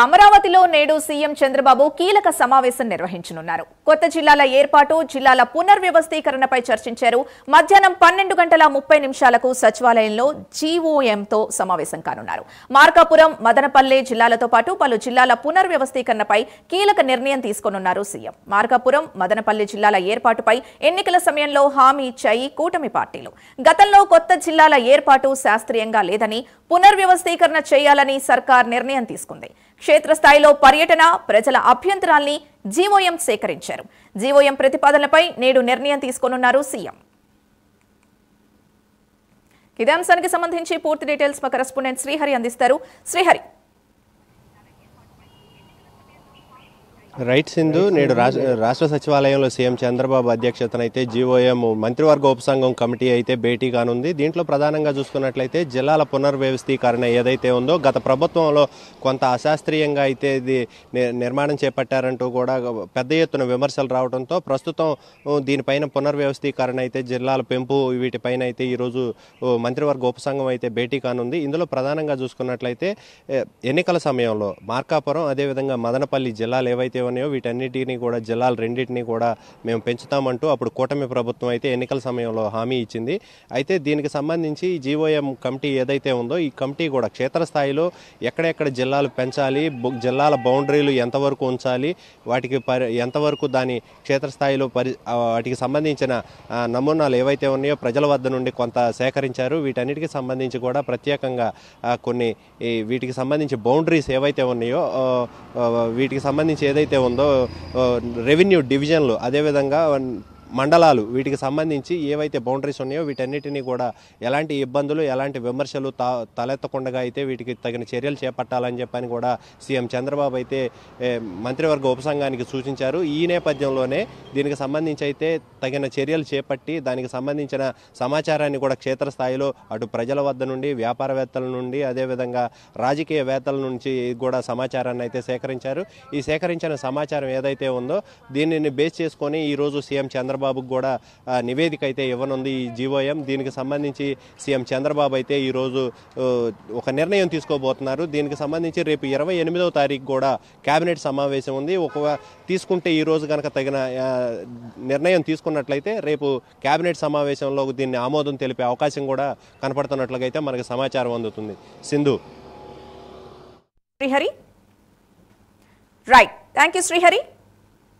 అమరావతిలో నేడు సీఎం చంద్రబాబు కీలక సమావేశం నిర్వహించనున్నారు. కొత్త జిల్లాల ఏర్పాటు, జిల్లాల పునర్వ్యవస్థీకరణపై చర్చించారు. మధ్యాహ్నం 12:30 సచివాలయంలో జీఓఎంతో సమావేశం కానున్నారు. మార్కాపురం, మదనపల్లె జిల్లాలతో పాటు పలు జిల్లాల పునర్వ్యవస్థీకరణపై కీలక నిర్ణయం తీసుకోనున్నారు సీఎం. మార్కాపురం, మదనపల్లె జిల్లాల ఏర్పాటుపై ఎన్నికల సమయంలో హామీ ఇచ్చాయి కూటమి పార్టీలు. గతంలో కొత్త జిల్లాల ఏర్పాటు శాస్త్రీయంగా లేదని, పునర్వ్యవస్థీకరణ చేయాలని సర్కార్ నిర్ణయం తీసుకుంది. క్షేత్రస్థాయిలో పర్యటన, ప్రజల అభ్యంతరాల్ని జీఓఎం సేకరించారు. జీఓఎం ప్రతిపాదనలపై నేడు నిర్ణయం తీసుకోనున్నారు సీఎం. ఇదే అంశానికి సంబంధించి పూర్తి డీటెయిల్స్ మా కరెస్పాండెంట్ శ్రీహరి అందిస్తారు. శ్రీహరి, రైట్ సింధు, నేడు రాష్ట్ర సచివాలయంలో సీఎం చంద్రబాబు అధ్యక్షతన అయితే జీఓఎం మంత్రివర్గ ఉపసంఘం కమిటీ అయితే భేటీ కానుంది. దీంట్లో ప్రధానంగా చూసుకున్నట్లయితే జిల్లాల పునర్వ్యవస్థీకరణ ఏదైతే ఉందో గత ప్రభుత్వంలో కొంత అశాస్త్రీయంగా అయితే ఇది నిర్మాణం చేపట్టారంటూ కూడా పెద్ద ఎత్తున విమర్శలు రావడంతో ప్రస్తుతం దీనిపైన పునర్వ్యవస్థీకరణ అయితే జిల్లాల పెంపు వీటిపైన అయితే ఈరోజు మంత్రివర్గ ఉపసంఘం అయితే భేటీ కానుంది. ఇందులో ప్రధానంగా చూసుకున్నట్లయితే ఎన్నికల సమయంలో మార్కాపురం, అదేవిధంగా మదనపల్లి జిల్లాలు ఏవైతే ఉన్నాయో వీటన్నిటిని కూడా, జిల్లాలు రెండింటినీ కూడా మేము పెంచుతామంటూ అప్పుడు కూటమి ప్రభుత్వం అయితే ఎన్నికల సమయంలో హామీ ఇచ్చింది. అయితే దీనికి సంబంధించి జీఓఎం కమిటీ ఏదైతే ఉందో ఈ కమిటీ కూడా క్షేత్రస్థాయిలో ఎక్కడెక్కడ జిల్లాలు పెంచాలి, జిల్లాల బౌండరీలు ఎంతవరకు ఉంచాలి, వాటికి ఎంతవరకు దాని క్షేత్రస్థాయిలో వాటికి సంబంధించిన నమూనాలు ఏవైతే ఉన్నాయో ప్రజల వద్ద నుండి కొంత సేకరించారు. వీటన్నిటికి సంబంధించి కూడా ప్రత్యేకంగా కొన్ని వీటికి సంబంధించి బౌండరీస్ ఏవైతే ఉన్నాయో వీటికి సంబంధించి ఏదైతే ఉందో రెవెన్యూ డివిజన్లు, అదేవిధంగా మండలాలు, వీటికి సంబంధించి ఏవైతే బౌండరీస్ ఉన్నాయో వీటన్నిటినీ కూడా ఎలాంటి ఇబ్బందులు, ఎలాంటి విమర్శలు తలెత్తకుండా అయితే వీటికి తగిన చర్యలు చేపట్టాలని చెప్పని కూడా సీఎం చంద్రబాబు అయితే మంత్రివర్గ ఉపసంఘానికి సూచించారు. ఈ నేపథ్యంలోనే దీనికి సంబంధించి అయితే తగిన చర్యలు చేపట్టి దానికి సంబంధించిన సమాచారాన్ని కూడా క్షేత్రస్థాయిలో అటు ప్రజల వద్ద నుండి, వ్యాపారవేత్తల నుండి, అదేవిధంగా రాజకీయవేత్తల నుంచి కూడా సమాచారాన్ని అయితే సేకరించారు. ఈ సేకరించిన సమాచారం ఏదైతే ఉందో దీనిని బేస్ చేసుకొని ఈరోజు సీఎం చంద్రబాబుకు కూడా నివేదిక అయితే ఇవ్వనుంది ఈ జీఓఎం. దీనికి సంబంధించి సీఎం చంద్రబాబు అయితే ఈరోజు ఒక నిర్ణయం తీసుకోబోతున్నారు. దీనికి సంబంధించి రేపు 28వ తారీఖు కూడా కేబినెట్ సమావేశం ఉంది. తీసుకుంటే ఈ రోజు కనుక తగిన నిర్ణయం తీసుకున్నట్లయితే రేపు కేబినెట్ సమావేశంలో దీన్ని ఆమోదం తెలిపే అవకాశం కూడా కనపడుతున్నట్లుగా అయితే మనకు సమాచారం అందుతుంది. Sindhu. Srihari, right, thank you Srihari.